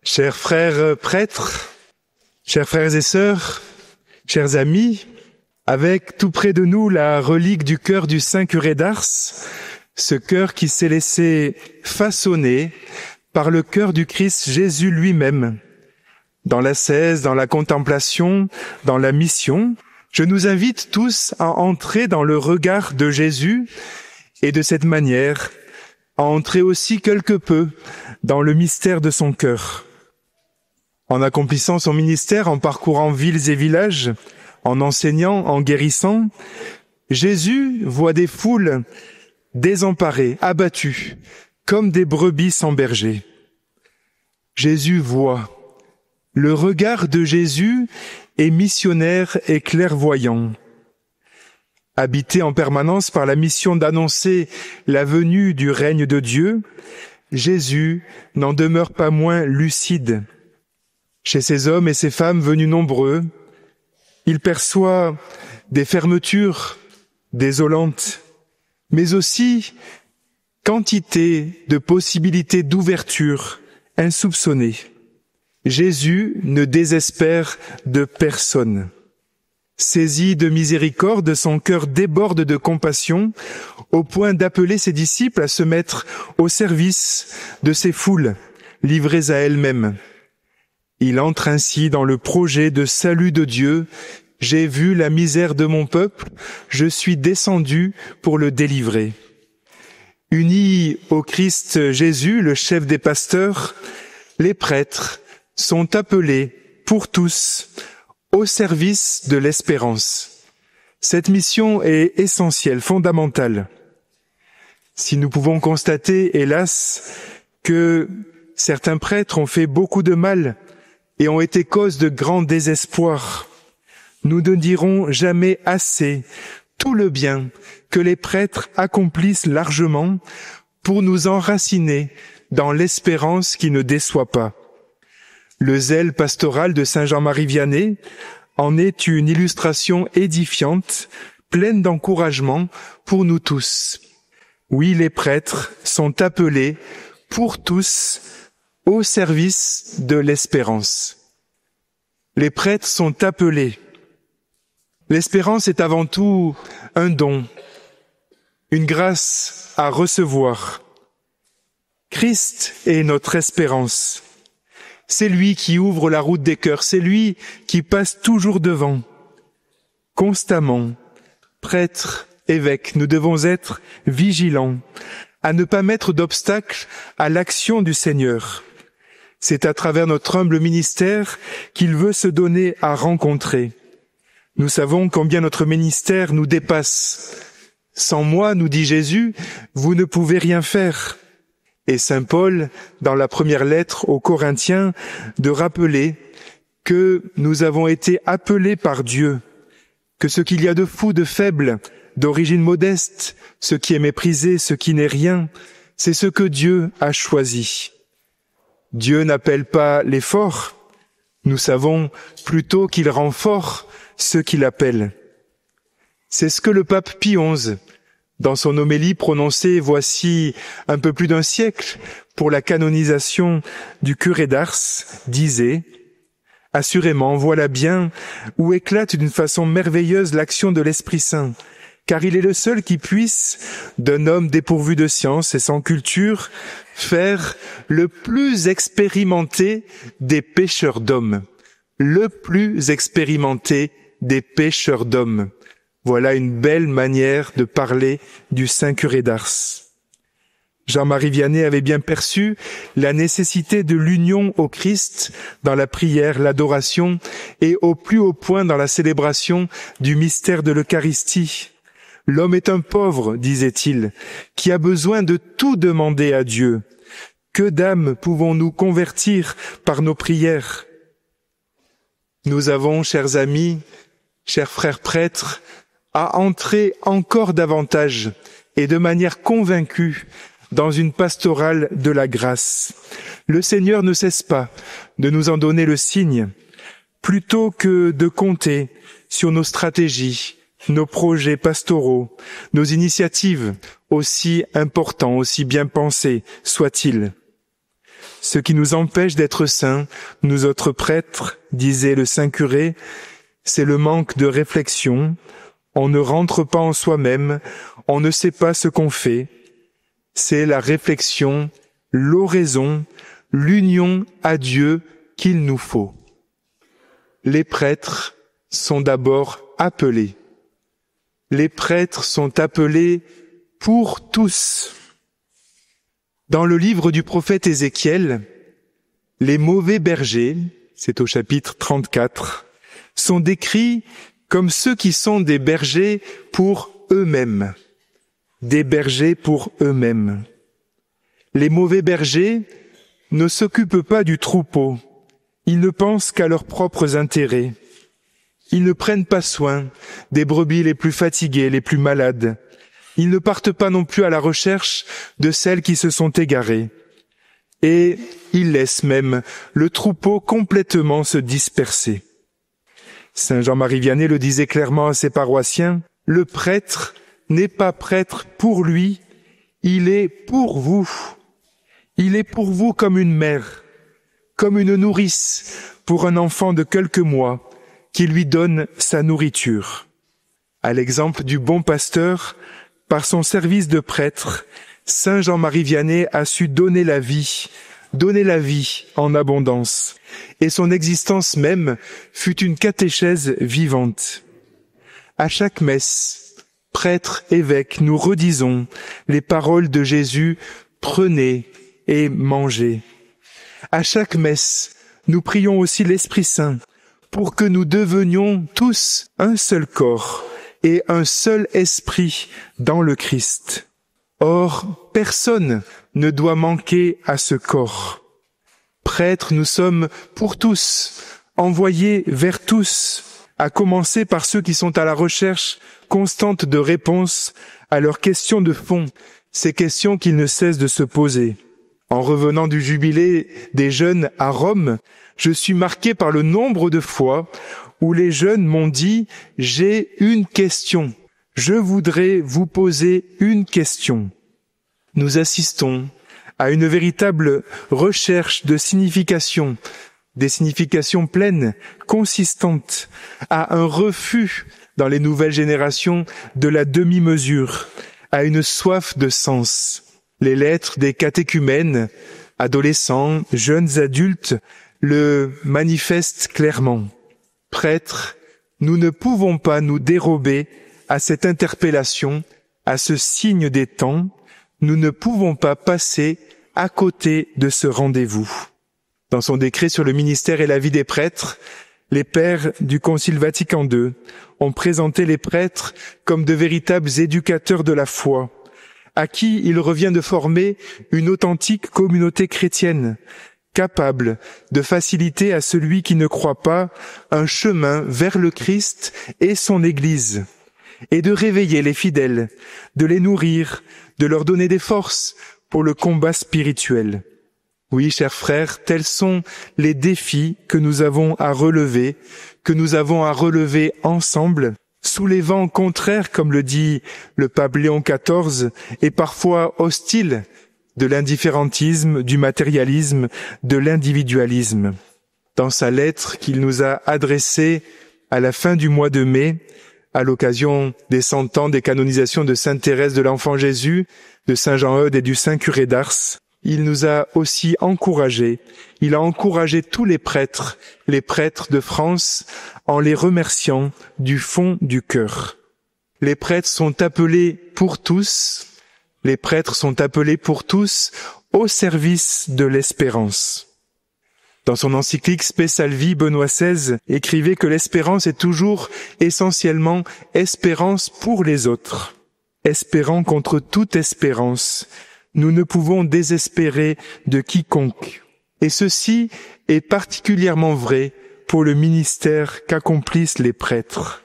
Chers frères prêtres, chers frères et sœurs, chers amis, avec tout près de nous la relique du cœur du Saint Curé d'Ars, ce cœur qui s'est laissé façonner par le cœur du Christ Jésus lui-même. Dans l'ascèse, dans la contemplation, dans la mission, je nous invite tous à entrer dans le regard de Jésus et de cette manière, à entrer aussi quelque peu dans le mystère de son cœur. En accomplissant son ministère, en parcourant villes et villages, en enseignant, en guérissant, Jésus voit des foules désemparées, abattues, comme des brebis sans berger. Jésus voit. Le regard de Jésus est missionnaire et clairvoyant. Habité en permanence par la mission d'annoncer la venue du règne de Dieu, Jésus n'en demeure pas moins lucide. Chez ces hommes et ces femmes venus nombreux, il perçoit des fermetures désolantes, mais aussi quantité de possibilités d'ouverture insoupçonnées. Jésus ne désespère de personne. Saisi de miséricorde, son cœur déborde de compassion, au point d'appeler ses disciples à se mettre au service de ces foules, livrées à elles-mêmes. Il entre ainsi dans le projet de salut de Dieu. J'ai vu la misère de mon peuple, je suis descendu pour le délivrer. Unis au Christ Jésus, le chef des pasteurs, les prêtres sont appelés pour tous au service de l'espérance. Cette mission est essentielle, fondamentale. Si nous pouvons constater, hélas, que certains prêtres ont fait beaucoup de mal et ont été cause de grand désespoir, nous ne dirons jamais assez tout le bien que les prêtres accomplissent largement pour nous enraciner dans l'espérance qui ne déçoit pas. Le zèle pastoral de Saint Jean-Marie Vianney en est une illustration édifiante, pleine d'encouragement pour nous tous. Oui, les prêtres sont appelés pour tous au service de l'espérance. Les prêtres sont appelés. L'espérance est avant tout un don, une grâce à recevoir. Christ est notre espérance. C'est lui qui ouvre la route des cœurs, c'est lui qui passe toujours devant. Constamment, prêtres, évêques, nous devons être vigilants à ne pas mettre d'obstacle à l'action du Seigneur. C'est à travers notre humble ministère qu'il veut se donner à rencontrer. Nous savons combien notre ministère nous dépasse. Sans moi, nous dit Jésus, vous ne pouvez rien faire. Et saint Paul, dans la première lettre aux Corinthiens, de rappeler que nous avons été appelés par Dieu, que ce qu'il y a de fou, de faible, d'origine modeste, ce qui est méprisé, ce qui n'est rien, c'est ce que Dieu a choisi. Dieu n'appelle pas les forts, nous savons plutôt qu'il rend forts ceux qu'il appelle. C'est ce que le pape Pie XI, dans son homélie prononcée voici un peu plus d'un siècle pour la canonisation du curé d'Ars, disait « Assurément, voilà bien où éclate d'une façon merveilleuse l'action de l'Esprit Saint, car il est le seul qui puisse, d'un homme dépourvu de science et sans culture, faire le plus expérimenté des pécheurs d'hommes. Le plus expérimenté des pécheurs d'hommes. » Voilà une belle manière de parler du Saint Curé d'Ars. Jean-Marie Vianney avait bien perçu la nécessité de l'union au Christ dans la prière, l'adoration et au plus haut point dans la célébration du mystère de l'Eucharistie. L'homme est un pauvre, disait-il, qui a besoin de tout demander à Dieu. Que d'âmes pouvons-nous convertir par nos prières? Nous avons, chers amis, chers frères prêtres, à entrer encore davantage et de manière convaincue dans une pastorale de la grâce. Le Seigneur ne cesse pas de nous en donner le signe, plutôt que de compter sur nos stratégies, nos projets pastoraux, nos initiatives, aussi importants, aussi bien pensés soient-ils. Ce qui nous empêche d'être saints, nous autres prêtres, disait le saint curé, c'est le manque de réflexion. On ne rentre pas en soi-même, on ne sait pas ce qu'on fait. C'est la réflexion, l'oraison, l'union à Dieu qu'il nous faut. Les prêtres sont d'abord appelés. Les prêtres sont appelés pour tous. Dans le livre du prophète Ézéchiel, les mauvais bergers, c'est au chapitre 34, sont décrits comme ceux qui sont des bergers pour eux-mêmes. Des bergers pour eux-mêmes. Les mauvais bergers ne s'occupent pas du troupeau. Ils ne pensent qu'à leurs propres intérêts. Ils ne prennent pas soin des brebis les plus fatiguées, les plus malades. Ils ne partent pas non plus à la recherche de celles qui se sont égarées. Et ils laissent même le troupeau complètement se disperser. Saint Jean-Marie Vianney le disait clairement à ses paroissiens, « Le prêtre n'est pas prêtre pour lui, il est pour vous. Il est pour vous comme une mère, comme une nourrice pour un enfant de quelques mois qui lui donne sa nourriture. » À l'exemple du bon pasteur, par son service de prêtre, Saint Jean-Marie Vianney a su donner la vie en abondance, et son existence même fut une catéchèse vivante. À chaque messe, prêtre, évêque, nous redisons les paroles de Jésus, prenez et mangez. À chaque messe, nous prions aussi l'Esprit Saint pour que nous devenions tous un seul corps et un seul esprit dans le Christ. Or, personne ne doit manquer à ce corps. Prêtres, nous sommes pour tous, envoyés vers tous, à commencer par ceux qui sont à la recherche constante de réponses à leurs questions de fond, ces questions qu'ils ne cessent de se poser. En revenant du jubilé des jeunes à Rome, je suis marqué par le nombre de fois où les jeunes m'ont dit « J'ai une question, je voudrais vous poser une question ». Nous assistons à une véritable recherche de signification, des significations pleines, consistantes, à un refus dans les nouvelles générations de la demi-mesure, à une soif de sens. Les lettres des catéchumènes, adolescents, jeunes adultes, le manifestent clairement. Prêtres, nous ne pouvons pas nous dérober à cette interpellation, à ce signe des temps. Nous ne pouvons pas passer à côté de ce rendez-vous. Dans son décret sur le ministère et la vie des prêtres, les pères du Concile Vatican II ont présenté les prêtres comme de véritables éducateurs de la foi, à qui il revient de former une authentique communauté chrétienne, capable de faciliter à celui qui ne croit pas un chemin vers le Christ et son Église, et de réveiller les fidèles, de les nourrir, de leur donner des forces pour le combat spirituel. Oui, chers frères, tels sont les défis que nous avons à relever ensemble, sous les vents contraires, comme le dit le pape Léon XIV, et parfois hostiles, de l'indifférentisme, du matérialisme, de l'individualisme. Dans sa lettre qu'il nous a adressée à la fin du mois de mai, à l'occasion des 100 ans des canonisations de Sainte Thérèse de l'Enfant Jésus, de Saint Jean-Eudes et du Saint Curé d'Ars, il nous a aussi encouragés. Il a encouragé tous les prêtres de France, en les remerciant du fond du cœur. Les prêtres sont appelés pour tous au service de l'espérance. Dans son encyclique Spe Salvi, Benoît XVI écrivait que l'espérance est toujours essentiellement espérance pour les autres. Espérant contre toute espérance, nous ne pouvons désespérer de quiconque. Et ceci est particulièrement vrai pour le ministère qu'accomplissent les prêtres.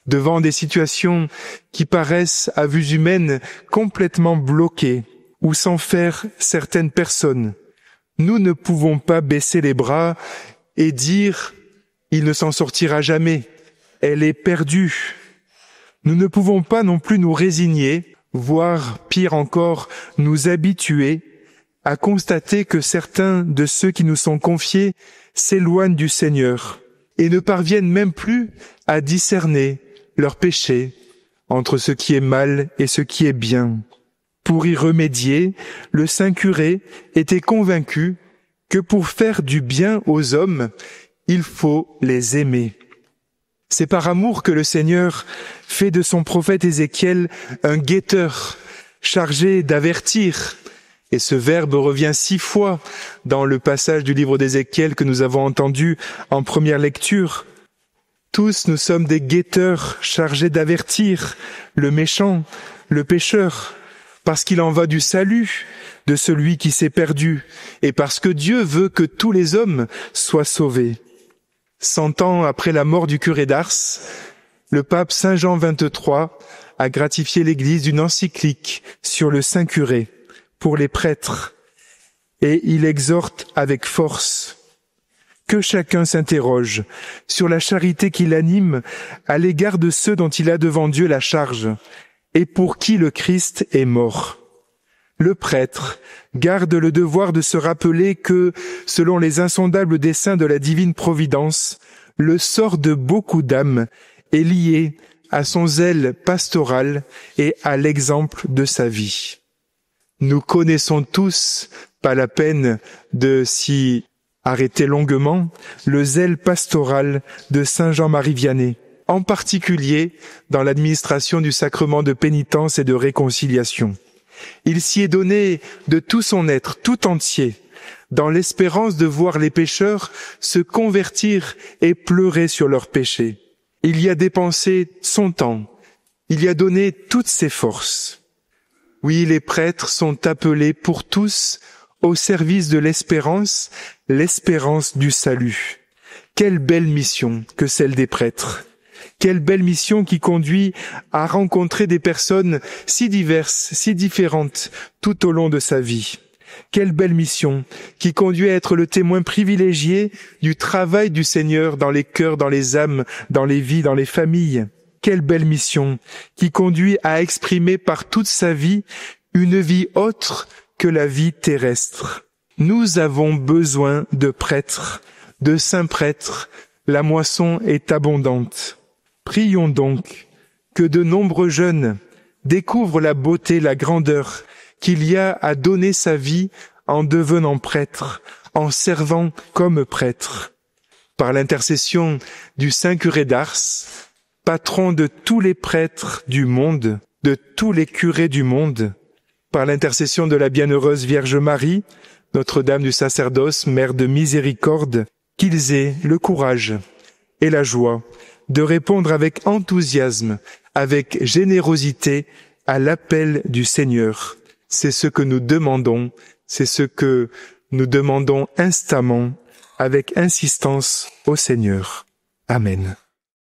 Devant des situations qui paraissent à vue humaine complètement bloquées ou sans faire certaines personnes, nous ne pouvons pas baisser les bras et dire « il ne s'en sortira jamais, elle est perdue ». Nous ne pouvons pas non plus nous résigner, voire pire encore, nous habituer à constater que certains de ceux qui nous sont confiés s'éloignent du Seigneur et ne parviennent même plus à discerner leurs péchés entre ce qui est mal et ce qui est bien. Pour y remédier, le saint curé était convaincu que pour faire du bien aux hommes, il faut les aimer. C'est par amour que le Seigneur fait de son prophète Ézéchiel un guetteur chargé d'avertir. Et ce verbe revient 6 fois dans le passage du livre d'Ézéchiel que nous avons entendu en première lecture. Tous nous sommes des guetteurs chargés d'avertir le méchant, le pécheur, parce qu'il en va du salut de celui qui s'est perdu et parce que Dieu veut que tous les hommes soient sauvés. 100 ans après la mort du curé d'Ars, le pape Saint Jean XXIII a gratifié l'Église d'une encyclique sur le saint curé pour les prêtres et il exhorte avec force que chacun s'interroge sur la charité qui l'anime à l'égard de ceux dont il a devant Dieu la charge et pour qui le Christ est mort. Le prêtre garde le devoir de se rappeler que, selon les insondables desseins de la divine providence, le sort de beaucoup d'âmes est lié à son zèle pastoral et à l'exemple de sa vie. Nous connaissons tous, pas la peine de s'y arrêter longuement, le zèle pastoral de Saint Jean-Marie Vianney, en particulier dans l'administration du sacrement de pénitence et de réconciliation. Il s'y est donné de tout son être, tout entier, dans l'espérance de voir les pécheurs se convertir et pleurer sur leurs péchés. Il y a dépensé son temps, il y a donné toutes ses forces. Oui, les prêtres sont appelés pour tous au service de l'espérance du salut. Quelle belle mission que celle des prêtres! Quelle belle mission qui conduit à rencontrer des personnes si diverses, si différentes tout au long de sa vie. Quelle belle mission qui conduit à être le témoin privilégié du travail du Seigneur dans les cœurs, dans les âmes, dans les vies, dans les familles. Quelle belle mission qui conduit à exprimer par toute sa vie une vie autre que la vie terrestre. Nous avons besoin de prêtres, de saints prêtres. La moisson est abondante. Prions donc que de nombreux jeunes découvrent la beauté, la grandeur qu'il y a à donner sa vie en devenant prêtre, en servant comme prêtre. Par l'intercession du saint curé d'Ars, patron de tous les prêtres du monde, de tous les curés du monde, par l'intercession de la bienheureuse Vierge Marie, Notre-Dame du sacerdoce, Mère de miséricorde, qu'ils aient le courage et la joie de répondre avec enthousiasme, avec générosité à l'appel du Seigneur. C'est ce que nous demandons, c'est ce que nous demandons instamment, avec insistance au Seigneur. Amen.